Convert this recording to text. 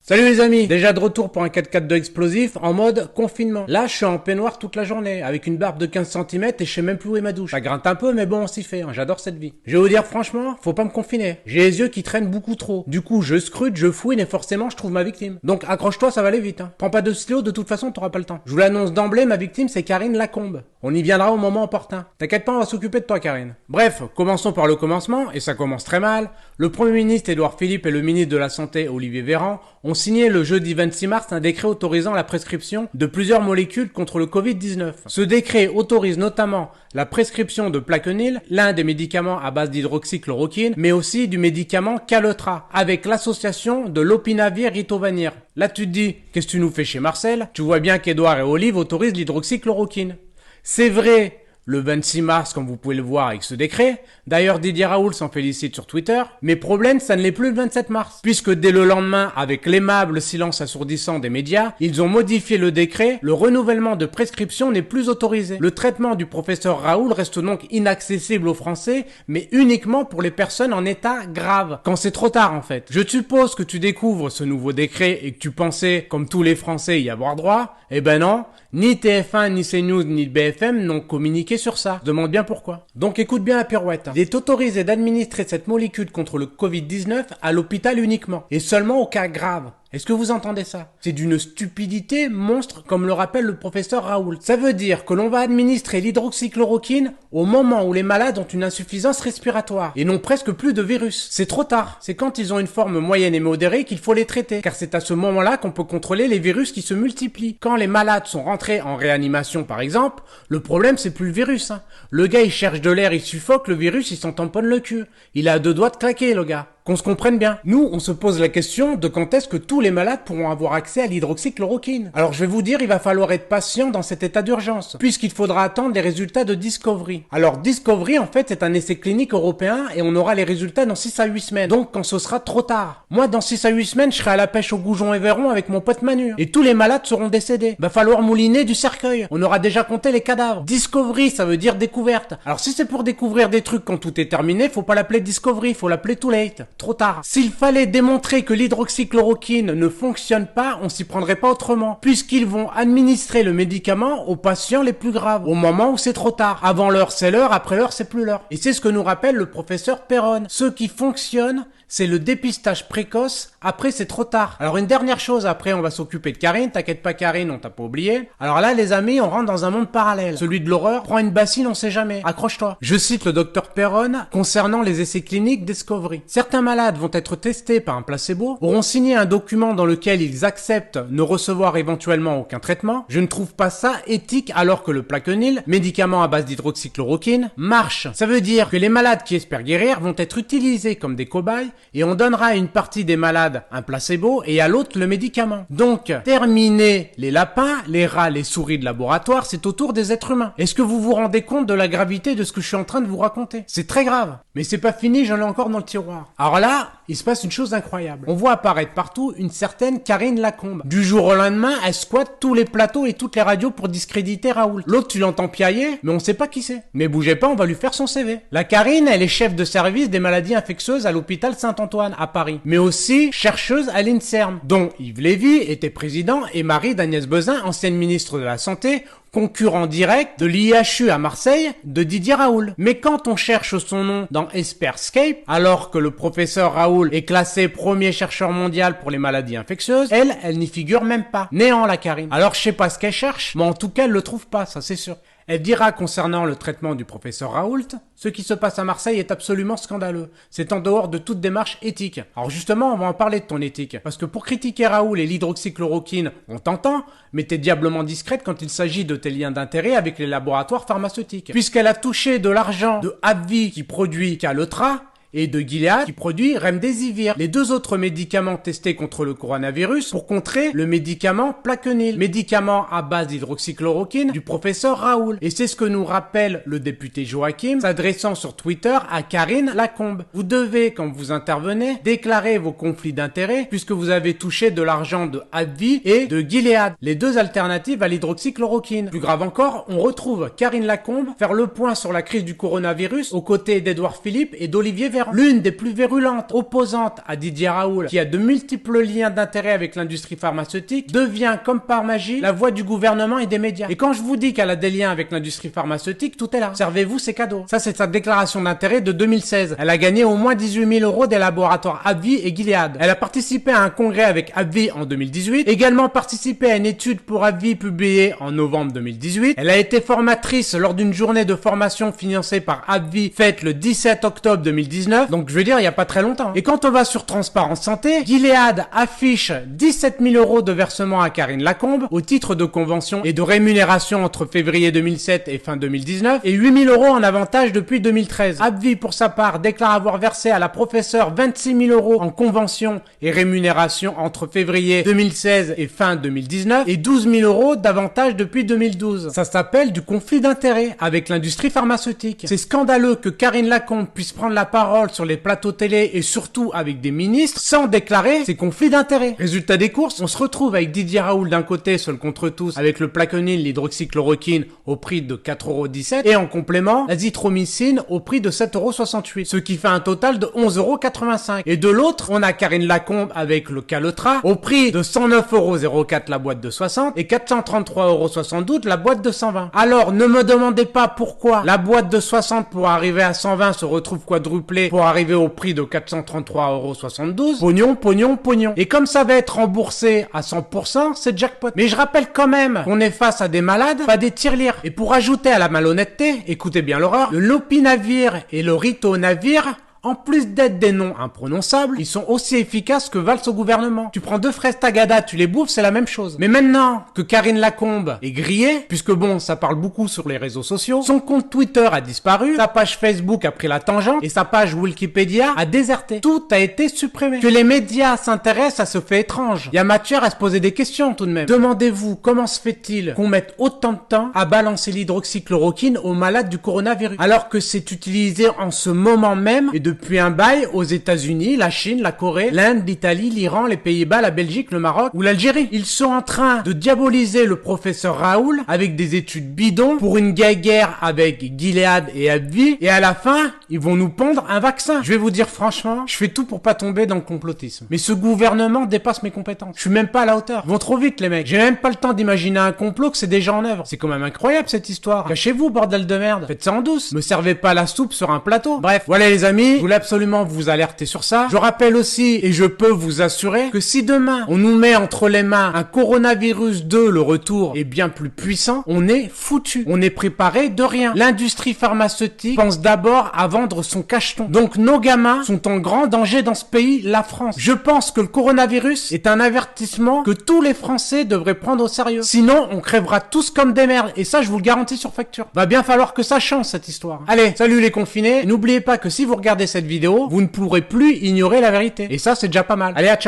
Salut les amis, déjà de retour pour un 4x4 explosif en mode confinement. Là, je suis en peignoir toute la journée, avec une barbe de 15 cm et je sais même plus où est ma douche. Ça grince un peu, mais bon, on s'y fait, hein. J'adore cette vie. Je vais vous dire franchement, faut pas me confiner. J'ai les yeux qui traînent beaucoup trop. Du coup, je scrute, je fouine et forcément, je trouve ma victime. Donc accroche-toi, ça va aller vite, hein. Prends pas de stylo, de toute façon, t'auras pas le temps. Je vous l'annonce d'emblée, ma victime, c'est Karine Lacombe. On y viendra au moment opportun. T'inquiète pas, on va s'occuper de toi, Karine. Bref, commençons par le commencement, et ça commence très mal. Le Premier ministre Édouard Philippe et le ministre de la Santé Olivier Véran ont signé le jeudi 26 mars un décret autorisant la prescription de plusieurs molécules contre le Covid-19. Ce décret autorise notamment la prescription de Plaquenil, l'un des médicaments à base d'hydroxychloroquine, mais aussi du médicament Caletra, avec l'association de l'opinavir-ritonavir. Là tu te dis, qu'est-ce que tu nous fais chez Marcel? Tu vois bien qu'Edouard et Olive autorisent l'hydroxychloroquine. C'est vrai, le 26 mars, comme vous pouvez le voir avec ce décret. D'ailleurs, Didier Raoult s'en félicite sur Twitter. Mais problème, ça ne l'est plus le 27 mars. Puisque dès le lendemain, avec l'aimable silence assourdissant des médias, ils ont modifié le décret. Le renouvellement de prescription n'est plus autorisé. Le traitement du professeur Raoult reste donc inaccessible aux Français, mais uniquement pour les personnes en état grave. Quand c'est trop tard, en fait. Je suppose que tu découvres ce nouveau décret et que tu pensais, comme tous les Français, y avoir droit. Eh ben non. Ni TF1, ni CNews, ni BFM n'ont communiqué sur ça. Je demande bien pourquoi. Donc écoute bien la pirouette. Il est autorisé d'administrer cette molécule contre le Covid-19 à l'hôpital uniquement. Et seulement au cas grave. Est-ce que vous entendez ça? C'est d'une stupidité monstre, comme le rappelle le professeur Raoult. Ça veut dire que l'on va administrer l'hydroxychloroquine au moment où les malades ont une insuffisance respiratoire et n'ont presque plus de virus. C'est trop tard. C'est quand ils ont une forme moyenne et modérée qu'il faut les traiter, car c'est à ce moment-là qu'on peut contrôler les virus qui se multiplient. Quand les malades sont rentrés en réanimation par exemple, le problème c'est plus le virus, hein. Le gars il cherche de l'air, il suffoque, le virus il s'en tamponne le cul. Il a 2 doigts de claquer le gars. Qu'on se comprenne bien. Nous, on se pose la question de quand est-ce que tous les malades pourront avoir accès à l'hydroxychloroquine. Alors je vais vous dire, il va falloir être patient dans cet état d'urgence, puisqu'il faudra attendre les résultats de Discovery. Alors Discovery, en fait, c'est un essai clinique européen et on aura les résultats dans 6 à 8 semaines. Donc quand ce sera trop tard. Moi, dans 6 à 8 semaines, je serai à la pêche au goujon Éveyron avec mon pote Manu. Et tous les malades seront décédés. Va falloir mouliner du cercueil. On aura déjà compté les cadavres. Discovery, ça veut dire découverte. Alors si c'est pour découvrir des trucs quand tout est terminé, faut pas l'appeler Discovery, faut l'appeler Too Late. Trop tard. S'il fallait démontrer que l'hydroxychloroquine ne fonctionne pas, on s'y prendrait pas autrement, puisqu'ils vont administrer le médicament aux patients les plus graves, au moment où c'est trop tard. Avant l'heure, c'est l'heure, après l'heure, c'est plus l'heure. Et c'est ce que nous rappelle le professeur Perron. Ce qui fonctionne, c'est le dépistage précoce, après c'est trop tard. Alors une dernière chose, après on va s'occuper de Karine, t'inquiète pas Karine, on t'a pas oublié. Alors là les amis, on rentre dans un monde parallèle, celui de l'horreur, prends une bassine, on sait jamais, accroche-toi. Je cite le docteur Perron concernant les essais cliniques Discovery. Certains malades vont être testés par un placebo, auront signé un document dans lequel ils acceptent ne recevoir éventuellement aucun traitement. Je ne trouve pas ça éthique alors que le Plaquenil, médicament à base d'hydroxychloroquine, marche. Ça veut dire que les malades qui espèrent guérir vont être utilisés comme des cobayes et on donnera à une partie des malades un placebo et à l'autre le médicament. Donc, terminer les lapins, les rats, les souris de laboratoire, c'est au tour des êtres humains. Est-ce que vous vous rendez compte de la gravité de ce que je suis en train de vous raconter? C'est très grave. Mais c'est pas fini, j'en ai encore dans le tiroir. Alors là, il se passe une chose incroyable. On voit apparaître partout une certaine Karine Lacombe. Du jour au lendemain, elle squatte tous les plateaux et toutes les radios pour discréditer Raoult. L'autre, tu l'entends piailler, mais on sait pas qui c'est. Mais bougez pas, on va lui faire son CV. La Karine, elle est chef de service des maladies infectieuses à l'hôpital Saint-Antoine à Paris, mais aussi chercheuse à l'INSERM, dont Yves Lévy était président et mari d'Agnès Buzyn, ancienne ministre de la Santé, concurrent direct de l'IHU à Marseille de Didier Raoult. Mais quand on cherche son nom dans Esperscape, alors que le professeur Raoult est classé premier chercheur mondial pour les maladies infectieuses, elle n'y figure même pas. Néant la Karine. Alors je sais pas ce qu'elle cherche, mais en tout cas elle le trouve pas, ça c'est sûr. Elle dira concernant le traitement du professeur Raoult, ce qui se passe à Marseille est absolument scandaleux. C'est en dehors de toute démarche éthique. Alors justement, on va en parler de ton éthique. Parce que pour critiquer Raoult et l'hydroxychloroquine, on t'entend, mais t'es diablement discrète quand il s'agit de tes liens d'intérêt avec les laboratoires pharmaceutiques. Puisqu'elle a touché de l'argent de AbbVie qui produit Caletra, et de Gilead qui produit Remdesivir, les 2 autres médicaments testés contre le coronavirus pour contrer le médicament Plaquenil, médicament à base d'hydroxychloroquine du professeur Raoult. Et c'est ce que nous rappelle le député Joachim, s'adressant sur Twitter à Karine Lacombe. Vous devez, quand vous intervenez, déclarer vos conflits d'intérêts puisque vous avez touché de l'argent de AbbVie et de Gilead, les 2 alternatives à l'hydroxychloroquine. Plus grave encore, on retrouve Karine Lacombe faire le point sur la crise du coronavirus aux côtés d'Édouard Philippe et d'Olivier Véran. d'ailleurs l'une des plus virulentes opposantes à Didier Raoult, qui a de multiples liens d'intérêt avec l'industrie pharmaceutique, devient comme par magie la voix du gouvernement et des médias. Et quand je vous dis qu'elle a des liens avec l'industrie pharmaceutique, tout est là. Servez-vous, c'est cadeau. Ça, c'est sa déclaration d'intérêt de 2016. Elle a gagné au moins 18 000 € des laboratoires AbbVie et Gilead. Elle a participé à un congrès avec AbbVie en 2018, également participé à une étude pour AbbVie publiée en novembre 2018. Elle a été formatrice lors d'une journée de formation financée par AbbVie faite le 17 octobre 2019. Donc, je veux dire, il n'y a pas très longtemps. Et quand on va sur Transparence Santé, Gilead affiche 17 000 € de versement à Karine Lacombe au titre de convention et de rémunération entre février 2007 et fin 2019 et 8 000 € en avantage depuis 2013. AbbVie, pour sa part, déclare avoir versé à la professeure 26 000 € en convention et rémunération entre février 2016 et fin 2019 et 12 000 € d'avantage depuis 2012. Ça s'appelle du conflit d'intérêts avec l'industrie pharmaceutique. C'est scandaleux que Karine Lacombe puisse prendre la parole sur les plateaux télé et surtout avec des ministres sans déclarer ses conflits d'intérêts. Résultat des courses, on se retrouve avec Didier Raoult d'un côté, seul contre tous, avec le Plaquenil, l'hydroxychloroquine au prix de 4,17 € et en complément, l'azithromycine au prix de 7,68 €, ce qui fait un total de 11,85 €. Et de l'autre, on a Karine Lacombe avec le Calotra au prix de 109,04 € la boîte de 60 et 433,72 € la boîte de 120. Alors, ne me demandez pas pourquoi la boîte de 60 pour arriver à 120 se retrouve quadruplée pour arriver au prix de 433,72 €. Pognon, pognon, pognon. Et comme ça va être remboursé à 100%, c'est jackpot. Mais je rappelle quand même qu'on est face à des malades, pas des tirelires. Et pour ajouter à la malhonnêteté, écoutez bien l'horreur, le lopinavir et le ritonavir, en plus d'être des noms imprononçables, ils sont aussi efficaces que valent au gouvernement. Tu prends 2 fraises Tagada, tu les bouffes, c'est la même chose. Mais maintenant que Karine Lacombe est grillée, puisque bon, ça parle beaucoup sur les réseaux sociaux, son compte Twitter a disparu, sa page Facebook a pris la tangente et sa page Wikipédia a déserté. Tout a été supprimé. Que les médias s'intéressent à ce fait étrange. Il y a matière à se poser des questions tout de même. Demandez-vous comment se fait-il qu'on mette autant de temps à balancer l'hydroxychloroquine aux malades du coronavirus, alors que c'est utilisé en ce moment même et depuis un bail aux États-Unis, la Chine, la Corée, l'Inde, l'Italie, l'Iran, les Pays-Bas, la Belgique, le Maroc ou l'Algérie. Ils sont en train de diaboliser le professeur Raoult avec des études bidons pour une guerre avec Gilead et AbbVie et à la fin, ils vont nous pondre un vaccin. Je vais vous dire franchement, je fais tout pour pas tomber dans le complotisme. Mais ce gouvernement dépasse mes compétences. Je suis même pas à la hauteur. Ils vont trop vite les mecs. J'ai même pas le temps d'imaginer un complot que c'est déjà en œuvre. C'est quand même incroyable cette histoire. Cachez-vous bordel de merde. Faites ça en douce. Me servez pas la soupe sur un plateau. Bref, voilà les amis, je voulais absolument vous alerter sur ça. Je rappelle aussi, et je peux vous assurer, que si demain on nous met entre les mains un coronavirus 2, le retour est bien plus puissant, on est foutu. On est préparé de rien. L'industrie pharmaceutique pense d'abord à vendre son cacheton. Donc nos gamins sont en grand danger dans ce pays, la France. Je pense que le coronavirus est un avertissement que tous les Français devraient prendre au sérieux. Sinon, on crèvera tous comme des merdes. Et ça, je vous le garantis sur facture. Va bien falloir que ça change cette histoire. Allez, salut les confinés. N'oubliez pas que si vous regardez cette vidéo, vous ne pourrez plus ignorer la vérité. Et ça, c'est déjà pas mal. Allez, à ciao.